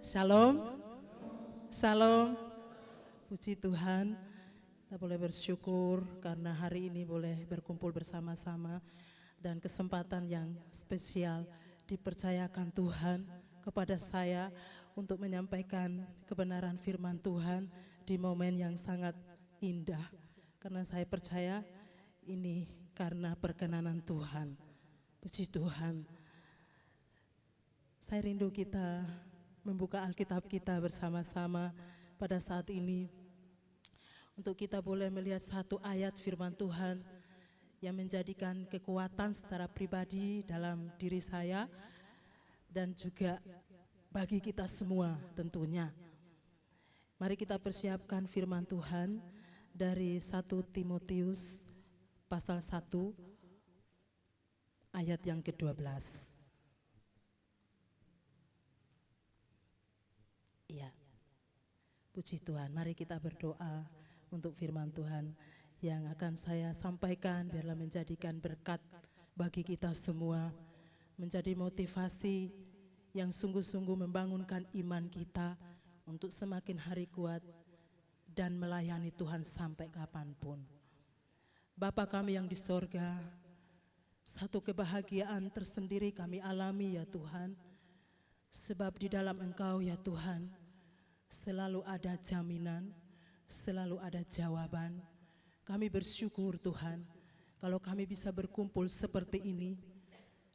Shalom, Salam, puji Tuhan. Kita boleh bersyukur karena hari ini boleh berkumpul bersama-sama dan kesempatan yang spesial dipercayakan Tuhan kepada saya untuk menyampaikan kebenaran firman Tuhan di momen yang sangat indah. Karena saya percaya ini karena perkenanan Tuhan. Puji Tuhan. Saya rindu kita membuka Alkitab kita bersama-sama pada saat ini untuk kita boleh melihat satu ayat firman Tuhan yang menjadikan kekuatan secara pribadi dalam diri saya dan juga bagi kita semua tentunya. Mari kita persiapkan firman Tuhan dari 1 Timotius pasal 1 ayat yang ke-12. Ya, puji Tuhan. Mari kita berdoa untuk firman Tuhan yang akan saya sampaikan, biarlah menjadikan berkat bagi kita semua, menjadi motivasi yang sungguh-sungguh membangunkan iman kita untuk semakin hari kuat dan melayani Tuhan sampai kapanpun. Bapa kami yang di sorga, satu kebahagiaan tersendiri kami alami ya Tuhan, sebab di dalam Engkau ya Tuhan, selalu ada jaminan, selalu ada jawaban. Kami bersyukur Tuhan, kalau kami bisa berkumpul seperti ini,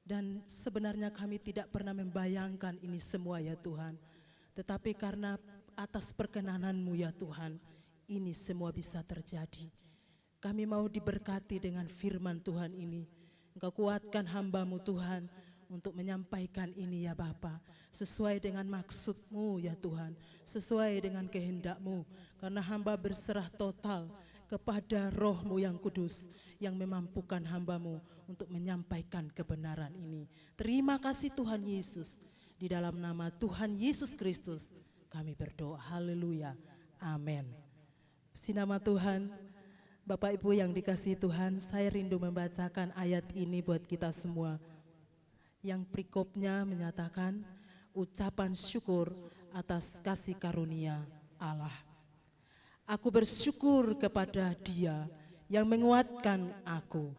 dan sebenarnya kami tidak pernah membayangkan ini semua ya Tuhan. Tetapi karena atas perkenanan-Mu ya Tuhan, ini semua bisa terjadi. Kami mau diberkati dengan firman Tuhan ini. Engkau kuatkan hamba-Mu Tuhan, untuk menyampaikan ini ya Bapa, sesuai dengan maksud-Mu ya Tuhan, sesuai dengan kehendak-Mu, karena hamba berserah total kepada Roh-Mu yang kudus, yang memampukan hamba-Mu untuk menyampaikan kebenaran ini. Terima kasih Tuhan Yesus, di dalam nama Tuhan Yesus Kristus kami berdoa, haleluya, amin. Puji nama Tuhan. Bapak Ibu yang dikasihi Tuhan, saya rindu membacakan ayat ini buat kita semua, yang perikopnya menyatakan ucapan syukur atas kasih karunia Allah. Aku bersyukur kepada Dia yang menguatkan aku,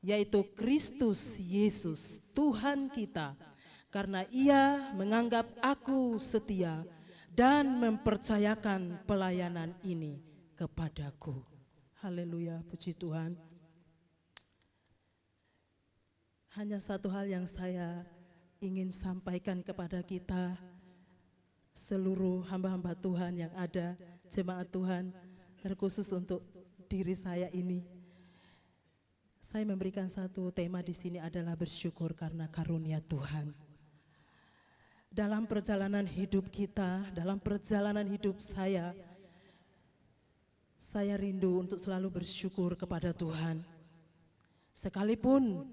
yaitu Kristus Yesus Tuhan kita, karena Ia menganggap aku setia dan mempercayakan pelayanan ini kepadaku. Haleluya, puji Tuhan. Hanya satu hal yang saya ingin sampaikan kepada kita, seluruh hamba-hamba Tuhan yang ada, jemaat Tuhan, terkhusus untuk diri saya ini. Saya memberikan satu tema di sini adalah bersyukur karena karunia Tuhan. Dalam perjalanan hidup kita, dalam perjalanan hidup saya rindu untuk selalu bersyukur kepada Tuhan. Sekalipun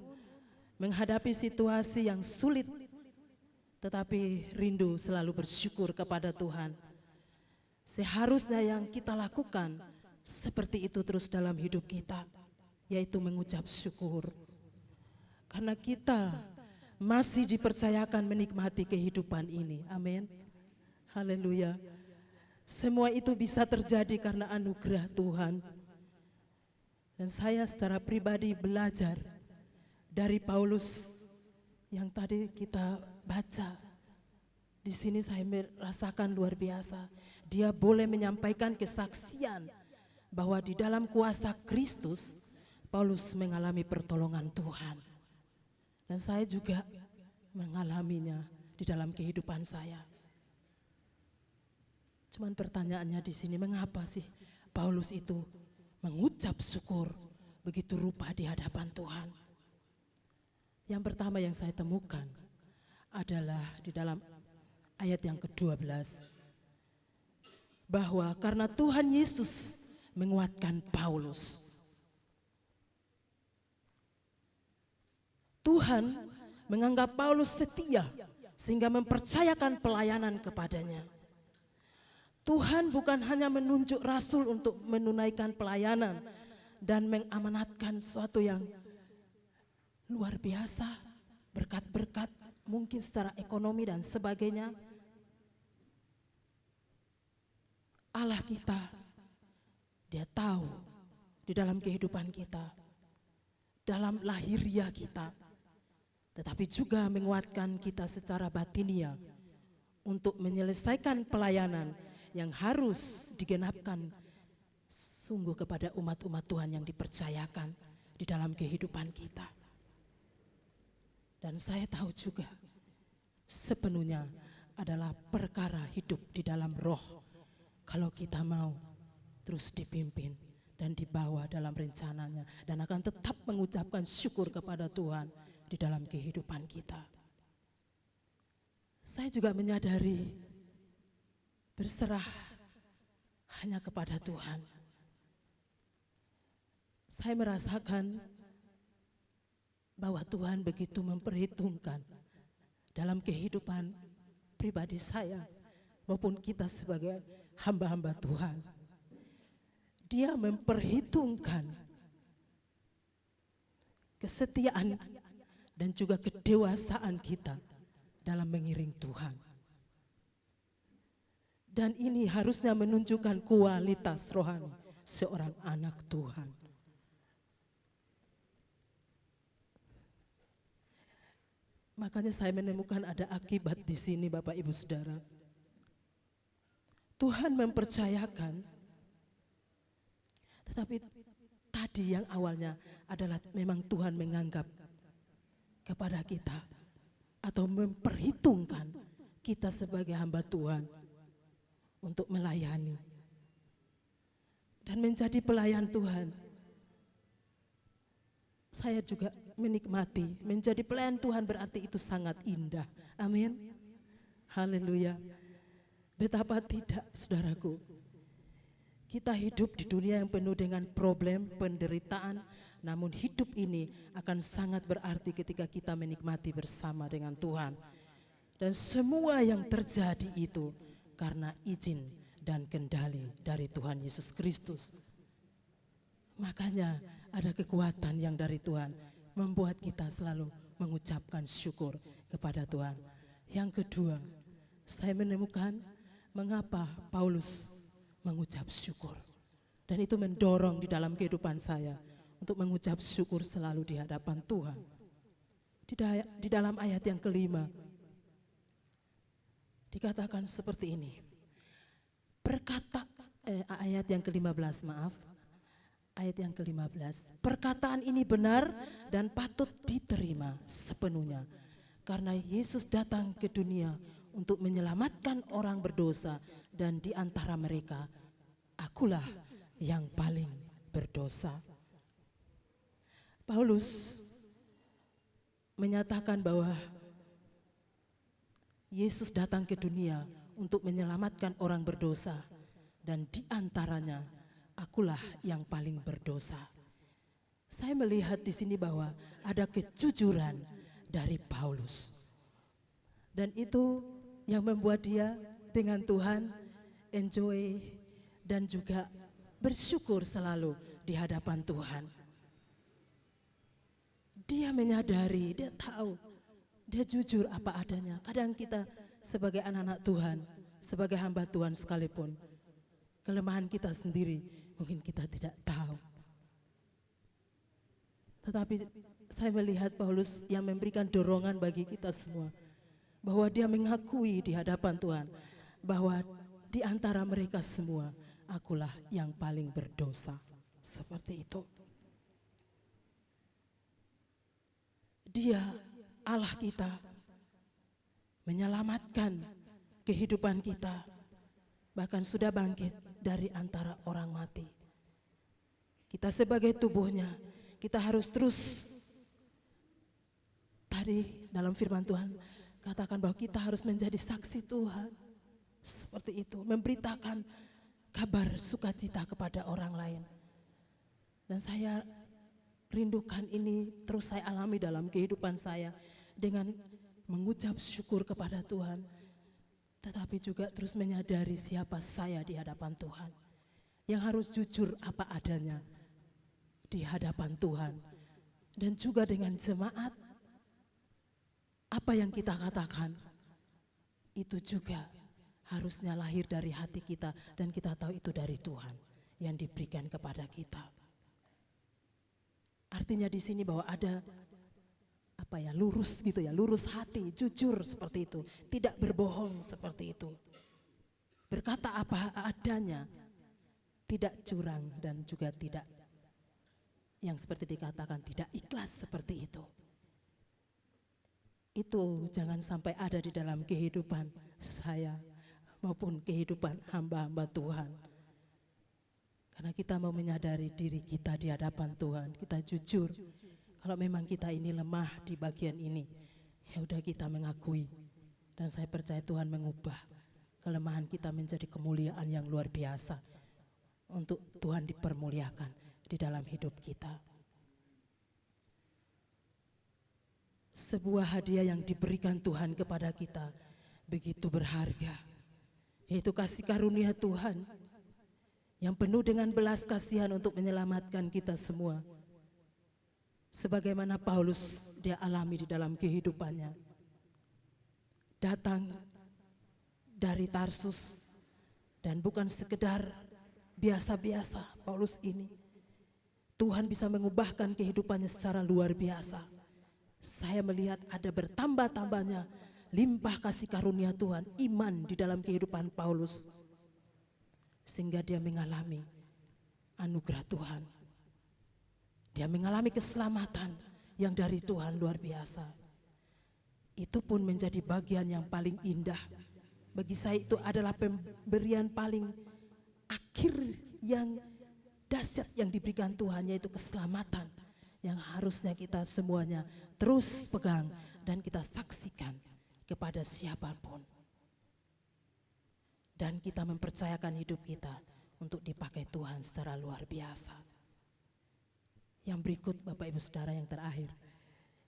menghadapi situasi yang sulit, tetapi rindu selalu bersyukur kepada Tuhan. Seharusnya yang kita lakukan seperti itu terus dalam hidup kita, yaitu mengucap syukur. Karena kita masih dipercayakan menikmati kehidupan ini, amin. Haleluya. Semua itu bisa terjadi karena anugerah Tuhan. Dan saya secara pribadi belajar dari Paulus yang tadi kita baca. Di sini saya merasakan luar biasa. Dia boleh menyampaikan kesaksian bahwa di dalam kuasa Kristus Paulus mengalami pertolongan Tuhan. Dan saya juga mengalaminya di dalam kehidupan saya. Cuman pertanyaannya di sini, mengapa sih Paulus itu mengucap syukur begitu rupa di hadapan Tuhan? Yang pertama yang saya temukan adalah di dalam ayat yang ke-12, bahwa karena Tuhan Yesus menguatkan Paulus. Tuhan menganggap Paulus setia sehingga mempercayakan pelayanan kepadanya. Tuhan bukan hanya menunjuk rasul untuk menunaikan pelayanan dan mengamanatkan sesuatu yang luar biasa, berkat-berkat mungkin secara ekonomi dan sebagainya. Allah kita, Dia tahu di dalam kehidupan kita, dalam lahiriah kita, tetapi juga menguatkan kita secara batiniah untuk menyelesaikan pelayanan yang harus digenapkan sungguh kepada umat-umat Tuhan yang dipercayakan di dalam kehidupan kita. Dan saya tahu juga sepenuhnya adalah perkara hidup di dalam roh kalau kita mau terus dipimpin dan dibawa dalam rencananya, dan akan tetap mengucapkan syukur kepada Tuhan di dalam kehidupan kita. Saya juga menyadari berserah hanya kepada Tuhan. Saya merasakan bahwa Tuhan begitu memperhitungkan dalam kehidupan pribadi saya maupun kita sebagai hamba-hamba Tuhan. Dia memperhitungkan kesetiaan dan juga kedewasaan kita dalam mengiring Tuhan. Dan ini harusnya menunjukkan kualitas rohani seorang anak Tuhan. Makanya saya menemukan ada akibat di sini, Bapak Ibu Saudara. Tuhan mempercayakan, tetapi tadi yang awalnya adalah memang Tuhan menganggap kepada kita atau memperhitungkan kita sebagai hamba Tuhan untuk melayani dan menjadi pelayan Tuhan. Saya juga menikmati menjadi pelayan Tuhan, berarti itu sangat indah. Amin. Haleluya. Betapa tidak, saudaraku, kita hidup di dunia yang penuh dengan problem, penderitaan, namun hidup ini akan sangat berarti ketika kita menikmati bersama dengan Tuhan. Dan semua yang terjadi itu karena izin dan kendali dari Tuhan Yesus Kristus. Makanya ada kekuatan yang dari Tuhan membuat kita selalu mengucapkan syukur kepada Tuhan. Yang kedua, saya menemukan mengapa Paulus mengucap syukur. Dan itu mendorong di dalam kehidupan saya untuk mengucap syukur selalu di hadapan Tuhan. Di dalam ayat yang kelima dikatakan seperti ini. Ayat yang ke-15, maaf. Ayat yang ke-15. Perkataan ini benar dan patut diterima sepenuhnya, karena Yesus datang ke dunia untuk menyelamatkan orang berdosa, dan di antara mereka akulah yang paling berdosa. Paulus menyatakan bahwa Yesus datang ke dunia untuk menyelamatkan orang berdosa, dan di antaranya akulah yang paling berdosa. Saya melihat di sini bahwa ada kejujuran dari Paulus, dan itu yang membuat dia dengan Tuhan enjoy dan juga bersyukur selalu di hadapan Tuhan. Dia menyadari, dia tahu, dia jujur apa adanya. Kadang kita sebagai anak-anak Tuhan, sebagai hamba Tuhan sekalipun, kelemahan kita sendiri mungkin kita tidak tahu. Tetapi saya melihat Paulus yang memberikan dorongan bagi kita semua, bahwa dia mengakui di hadapan Tuhan bahwa di antara mereka semua akulah yang paling berdosa. Seperti itu. Dia Allah kita menyelamatkan kehidupan kita, bahkan sudah bangkit dari antara orang mati. Kita sebagai tubuhnya, kita harus terus, tadi dalam firman Tuhan katakan bahwa kita harus menjadi saksi Tuhan. Seperti itu, memberitakan kabar sukacita kepada orang lain. Dan saya rindukan ini terus saya alami dalam kehidupan saya dengan mengucap syukur kepada Tuhan, tetapi juga terus menyadari siapa saya di hadapan Tuhan, yang harus jujur apa adanya di hadapan Tuhan. Dan juga dengan jemaat, apa yang kita katakan itu juga harusnya lahir dari hati kita, dan kita tahu itu dari Tuhan yang diberikan kepada kita. Artinya di sini bahwa ada lurus gitu ya, lurus hati, jujur seperti itu, tidak berbohong seperti itu. Berkata apa adanya, tidak curang dan juga tidak yang seperti dikatakan tidak ikhlas seperti itu. Itu jangan sampai ada di dalam kehidupan saya maupun kehidupan hamba-hamba Tuhan. Karena kita mau menyadari diri kita di hadapan Tuhan, kita jujur. Kalau memang kita ini lemah di bagian ini, ya udah kita mengakui. Dan saya percaya Tuhan mengubah kelemahan kita menjadi kemuliaan yang luar biasa untuk Tuhan dipermuliakan di dalam hidup kita. Sebuah hadiah yang diberikan Tuhan kepada kita begitu berharga, yaitu kasih karunia Tuhan yang penuh dengan belas kasihan untuk menyelamatkan kita semua. Sebagaimana Paulus dia alami di dalam kehidupannya. Datang dari Tarsus dan bukan sekedar biasa-biasa Paulus ini. Tuhan bisa mengubahkan kehidupannya secara luar biasa. Saya melihat ada bertambah-tambahnya limpah kasih karunia Tuhan, iman di dalam kehidupan Paulus. Sehingga dia mengalami anugerah Tuhan. Dia mengalami keselamatan yang dari Tuhan luar biasa. Itu pun menjadi bagian yang paling indah. Bagi saya itu adalah pemberian paling akhir yang dahsyat yang diberikan Tuhan, yaitu keselamatan. Yang harusnya kita semuanya terus pegang dan kita saksikan kepada siapapun. Dan kita mempercayakan hidup kita untuk dipakai Tuhan secara luar biasa. Yang berikut Bapak Ibu Saudara yang terakhir.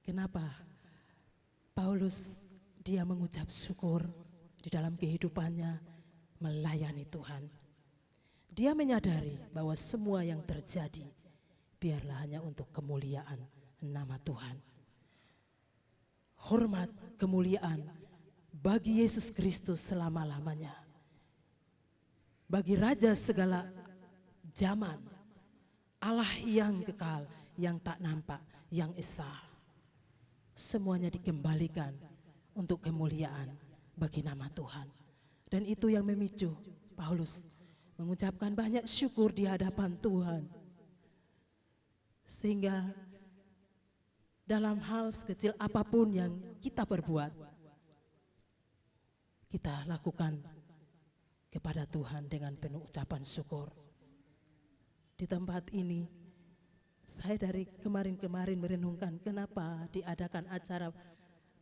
Kenapa Paulus dia mengucap syukur di dalam kehidupannya melayani Tuhan. Dia menyadari bahwa semua yang terjadi biarlah hanya untuk kemuliaan nama Tuhan. Hormat, kemuliaan bagi Yesus Kristus selama-lamanya. Bagi Raja segala zaman, Allah yang kekal, yang tak nampak, yang esa. Semuanya dikembalikan untuk kemuliaan bagi nama Tuhan. Dan itu yang memicu Paulus mengucapkan banyak syukur di hadapan Tuhan. Sehingga dalam hal sekecil apapun yang kita perbuat, kita lakukan kepada Tuhan dengan penuh ucapan syukur. Di tempat ini, saya dari kemarin-kemarin merenungkan kenapa diadakan acara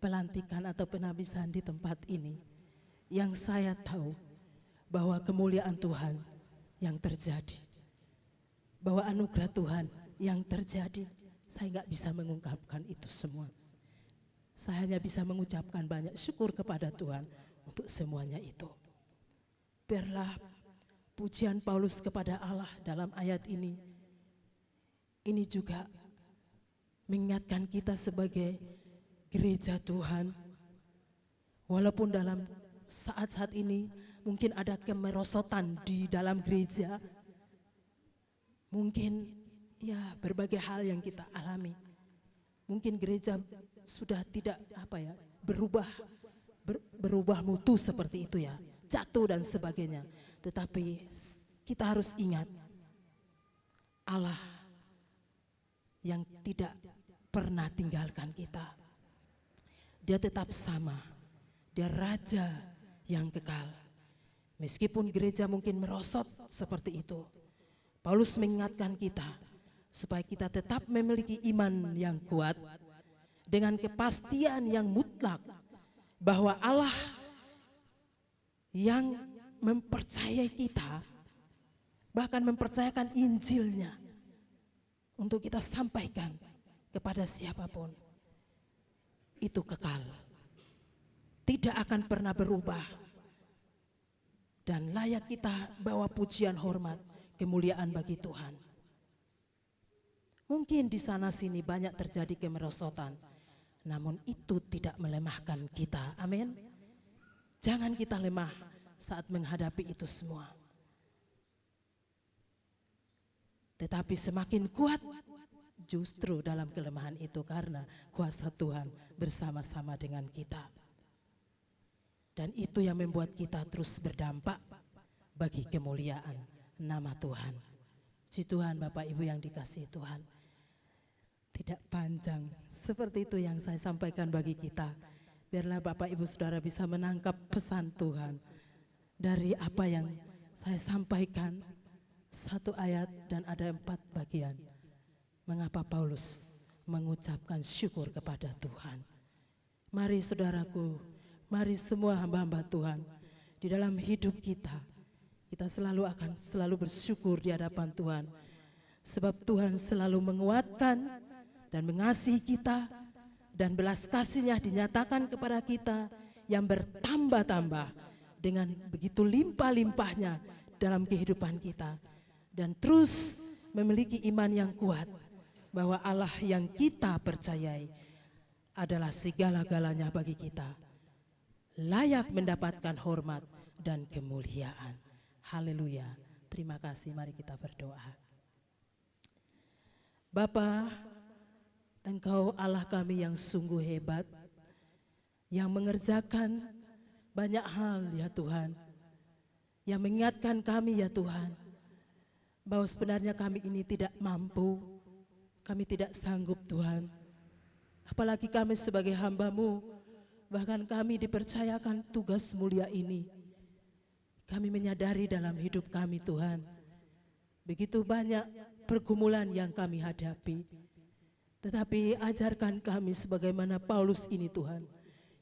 pelantikan atau penabisan di tempat ini. Yang saya tahu bahwa kemuliaan Tuhan yang terjadi, bahwa anugerah Tuhan yang terjadi, saya nggak bisa mengungkapkan itu semua. Saya hanya bisa mengucapkan banyak syukur kepada Tuhan untuk semuanya itu. Biarlah pujian Paulus kepada Allah dalam ayat ini juga mengingatkan kita sebagai gereja Tuhan. Walaupun dalam saat-saat ini mungkin ada kemerosotan di dalam gereja, mungkin ya berbagai hal yang kita alami. Mungkin gereja sudah tidak berubah mutu seperti itu ya, jatuh dan sebagainya. Tetapi kita harus ingat Allah yang tidak pernah tinggalkan kita. Dia tetap sama. Dia Raja yang kekal. Meskipun gereja mungkin merosot seperti itu, Paulus mengingatkan kita supaya kita tetap memiliki iman yang kuat dengan kepastian yang mutlak bahwa Allah yang mempercayai kita, bahkan mempercayakan Injilnya untuk kita sampaikan kepada siapapun, itu kekal, tidak akan pernah berubah, dan layak kita bawa pujian, hormat, kemuliaan bagi Tuhan. Mungkin di sana sini banyak terjadi kemerosotan, namun itu tidak melemahkan kita. Amin. Jangan kita lemah saat menghadapi itu semua. Tetapi semakin kuat justru dalam kelemahan itu karena kuasa Tuhan bersama-sama dengan kita. Dan itu yang membuat kita terus berdampak bagi kemuliaan nama Tuhan. Puji Tuhan, Bapak Ibu yang dikasihi Tuhan. Tidak panjang, seperti itu yang saya sampaikan bagi kita. Biarlah Bapak Ibu Saudara bisa menangkap pesan Tuhan dari apa yang saya sampaikan. Satu ayat dan ada 4 bagian. Mengapa Paulus mengucapkan syukur kepada Tuhan. Mari saudaraku, mari semua hamba-hamba Tuhan, di dalam hidup kita selalu bersyukur di hadapan Tuhan. Sebab Tuhan selalu menguatkan dan mengasihi kita, dan belas kasih-Nya dinyatakan kepada kita yang bertambah-tambah dengan begitu limpah-limpahnya dalam kehidupan kita. Dan terus memiliki iman yang kuat bahwa Allah yang kita percayai adalah segala-galanya bagi kita, layak mendapatkan hormat dan kemuliaan. Haleluya. Terima kasih, mari kita berdoa. Bapa, Engkau Allah kami yang sungguh hebat, yang mengerjakan banyak hal ya Tuhan, yang mengingatkan kami ya Tuhan, bahwa sebenarnya kami ini tidak mampu, kami tidak sanggup Tuhan. Apalagi kami sebagai hamba-Mu, bahkan kami dipercayakan tugas mulia ini. Kami menyadari dalam hidup kami Tuhan, begitu banyak pergumulan yang kami hadapi. Tetapi ajarkan kami sebagaimana Paulus ini Tuhan,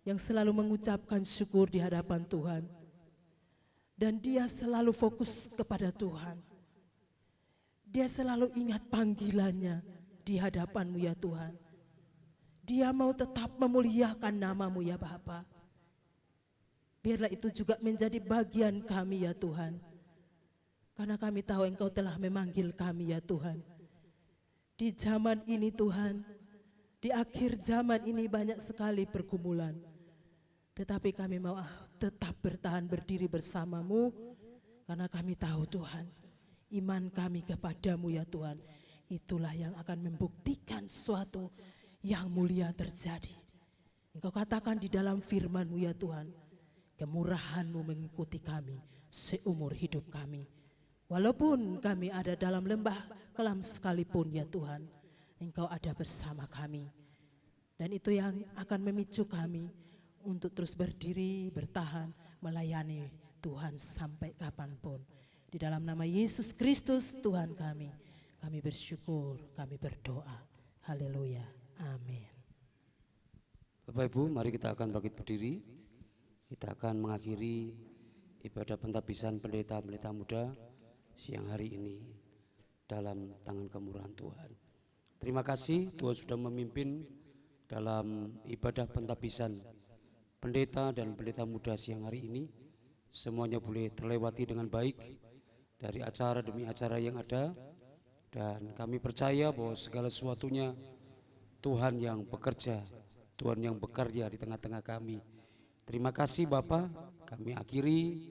yang selalu mengucapkan syukur di hadapan Tuhan. Dan dia selalu fokus kepada Tuhan. Dia selalu ingat panggilannya di hadapan-Mu ya Tuhan. Dia mau tetap memuliakan nama-Mu ya Bapa. Biarlah itu juga menjadi bagian kami ya Tuhan. Karena kami tahu Engkau telah memanggil kami ya Tuhan. Di zaman ini Tuhan, di akhir zaman ini banyak sekali pergumulan. Tetapi kami mau tetap bertahan berdiri bersama-Mu. Karena kami tahu Tuhan, iman kami kepadamu ya Tuhan, itulah yang akan membuktikan sesuatu yang mulia terjadi. Engkau katakan di dalam firman-Mu ya Tuhan, kemurahan-Mu mengikuti kami seumur hidup kami. Walaupun kami ada dalam lembah kelam sekalipun ya Tuhan, Engkau ada bersama kami. Dan itu yang akan memicu kami untuk terus berdiri, bertahan, melayani Tuhan sampai kapanpun. Di dalam nama Yesus Kristus Tuhan kami bersyukur, kami berdoa. Haleluya, amin. Bapak Ibu, mari kita akan bangkit berdiri. Kita akan mengakhiri ibadah pentabisan pendeta-pendeta muda siang hari ini dalam tangan kemurahan Tuhan. Terima kasih Tuhan sudah memimpin dalam ibadah pentabisan pendeta dan pendeta muda siang hari ini. Semuanya boleh terlewati dengan baik dari acara demi acara yang ada, dan kami percaya bahwa segala sesuatunya Tuhan yang bekerja, Tuhan yang bekerja di tengah-tengah kami. Terima kasih Bapak, kami akhiri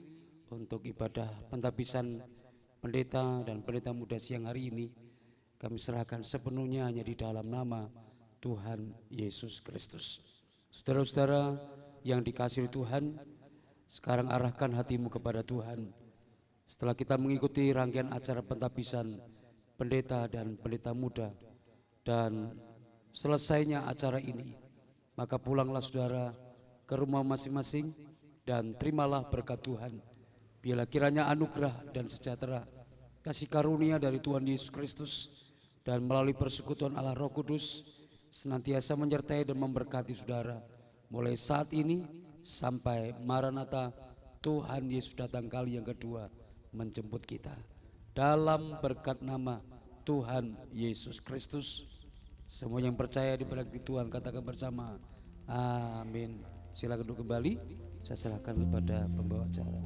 untuk ibadah pentabisan pendeta dan pendeta muda siang hari ini. Kami serahkan sepenuhnya hanya di dalam nama Tuhan Yesus Kristus. Saudara-saudara yang dikasihi Tuhan, sekarang arahkan hatimu kepada Tuhan. Setelah kita mengikuti rangkaian acara pentabisan pendeta dan pendeta muda, dan selesainya acara ini, maka pulanglah saudara ke rumah masing-masing dan terimalah berkat Tuhan. Biarlah kiranya anugerah dan sejahtera, kasih karunia dari Tuhan Yesus Kristus dan melalui persekutuan Allah Roh Kudus senantiasa menyertai dan memberkati saudara mulai saat ini sampai Maranatha, Tuhan Yesus datang kali yang kedua menjemput kita. Dalam berkat nama Tuhan Yesus Kristus, semua yang percaya diberkati Tuhan katakan bersama amin. Silakan duduk kembali, saya serahkan kepada pembawa acara.